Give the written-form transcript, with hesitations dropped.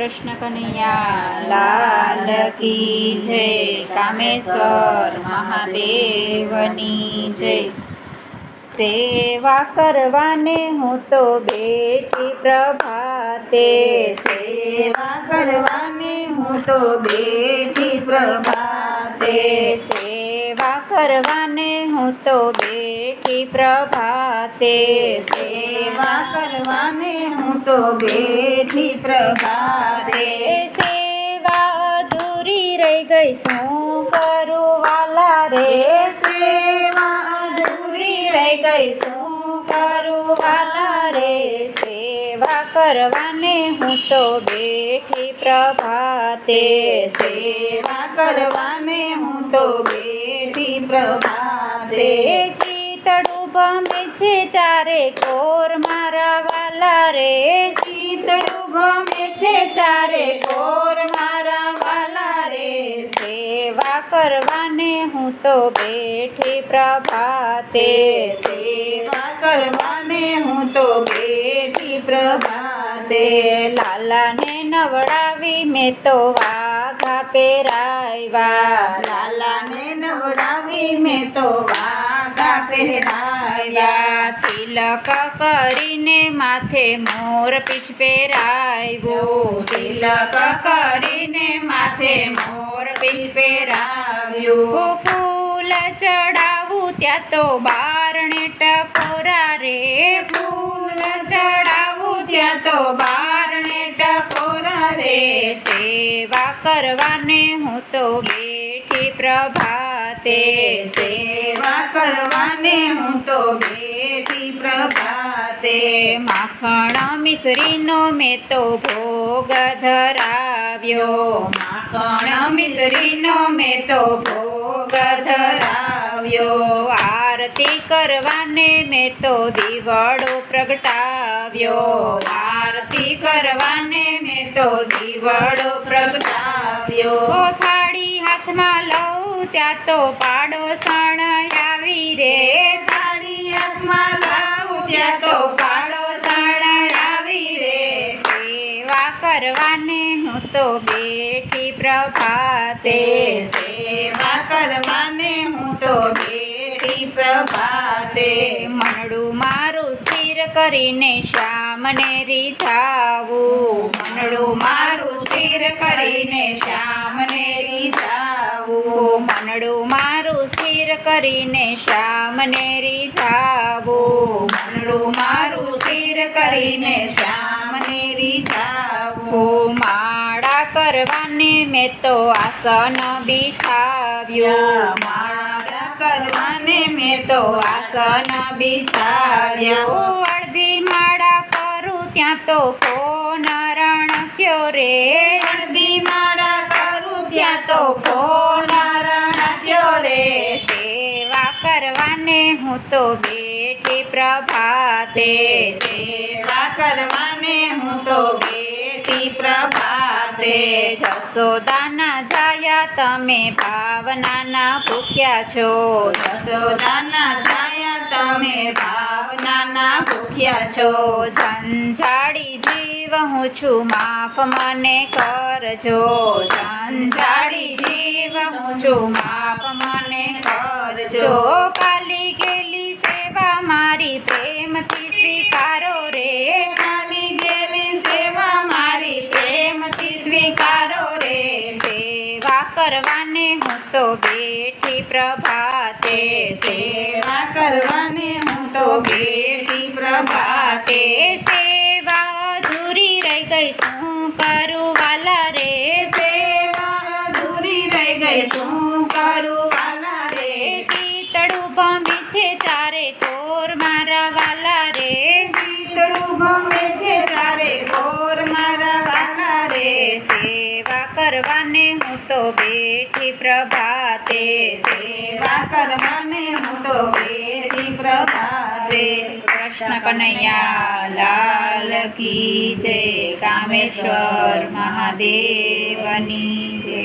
કૃષ્ણ કનૈયા લાલ કી જય, કામેશ્વર મહાદેવની જય। સેવા કરવાને હું તો બેઠી પ્રભાતે, સેવા કરવાને હું તો બેઠી પ્રભાતે, સેવા કરવાને હું તો બેઠી પ્રભાતે, સેવા કરવાને હું તો બેઠી પ્રભાતે। સેવા અધૂરી રહી ગઈ શું કરું વાલા રે, સેવા અધૂરી રહી ગઈ શું કરું વાલા રે, સેવા કરવાને હું તો બેઠી પ્રભાતે, સેવા કરવાને હું તો બેઠી પ્રભાતે। ચિતડું ભમે છે ચારે કોર મારા વાલા રે, ચિતડું ભમે છે ચારે કોર મારા વાલા રે, સેવા કરવાને હું તો બેઠી પ્રભાતે, સેવા કરવાને હું તો બેઠી પ્રભાતે। લાલાને નવડાવી મેં તો વાઘા પહેરાવ્યા, લાલાને નવડાવી મેં તો વાઘા પહેરાવ્યા, તિલક કરીને માથે મોર પીછ પહેરાવ્યું, તિલક કરીને માથે મોર પીછ પહેરાવ્યું, ફૂલ ચડાવું ત્યાં તો બારણે ટકોરા રે, ફૂલ ચડાવું ત્યાં તો બારણે ટકોરા રે, સેવા કરવાને હું તો બેઠી પ્રભાતે, સેવા કરવાને હું તો બેઠી પ્રભાતે। માખણ મિશ્રીનો મેં તો ભોગ ધરાવ્યો, માખણ મિશ્રીનો મેં તો ભોગ ધરાવ્યો, આરતી કરવાને મેં તો દીવડો પ્રગટાવ્યો, આરતી કરવાને મેં તો દીવડો પ્રગટાવ્યો, થાળી હાથમાં લઉં ત્યાં તો પાડોસણ આવી રે, થાળી હાથમાં લાવું ત્યાં તો પાડોસણ આવી રે, સેવા કરવાને હું તો બેઠી પ્રભાતે, સેવા કરવાને હું તો બેઠી પ્રભાતે। મનડું મારું સ્થિર કરીને શ્યામને રીઝાવું, મનડું મારું સ્થિર કરીને શ્યામને રીઝાવું, મનડું મારું સ્થિર કરીને શ્યામને રીઝાવું, મનડું મારું સ્થિર કરીને શ્યામને રીઝાવું, માળા કરવાને મેં તો આસન બિછાવ્યું, માળા કરવાને મેં તો આસન બિછાવ્યું, અડધી માળા કરું ત્યાં તો ફોન રણક્યો રે, અડધી માળા કરું ત્યાં તો ફોન રણક્યો રે, સેવા કરવાને હું તો બેઠી પ્રભાતે, સેવા કરવાને હું તો બેઠી પ્રભાતે। જસોદાના જાયા તમે ભાવનાના ભૂખ્યા છો, જસોદાના છાયા તમે ભાવનાના ભૂખ્યા છો, ઝંઝાળી જીવ હું છું માફ મને કરજો, ઝંઝાળી જીવ હું છું માફ મને કરજો, કાલી ગેલી સેવા મારી પ્રેમથી સ્વીકારો રે, ખાલી ગયેલી સેવા મારી પ્રેમથી સ્વીકારો રે, સેવા કરવાને હું તો બેઠી પ્રભાતે, સેવા કરવાને હું તો બેઠી પ્રભાતે, સેવા અધૂરી રહી ગઈ શું કરું વાલા રે, સેવા અધૂરી રહી ગઈ શું કરું વાલા રે, ચિતડું ભમે છે ચારે કોર મારા વાલા રે, ચિતડું ભમે છે ચારે કોર મારા વાલા રે, સેવા કરવાને હું તો બેઠી પ્રભાતે, સેવા કરવાને હું તો બેઠી પ્રભાતે। કૃષ્ણ કનૈયા લાલ કી જય, કામેશ્વર મહાદેવની જય।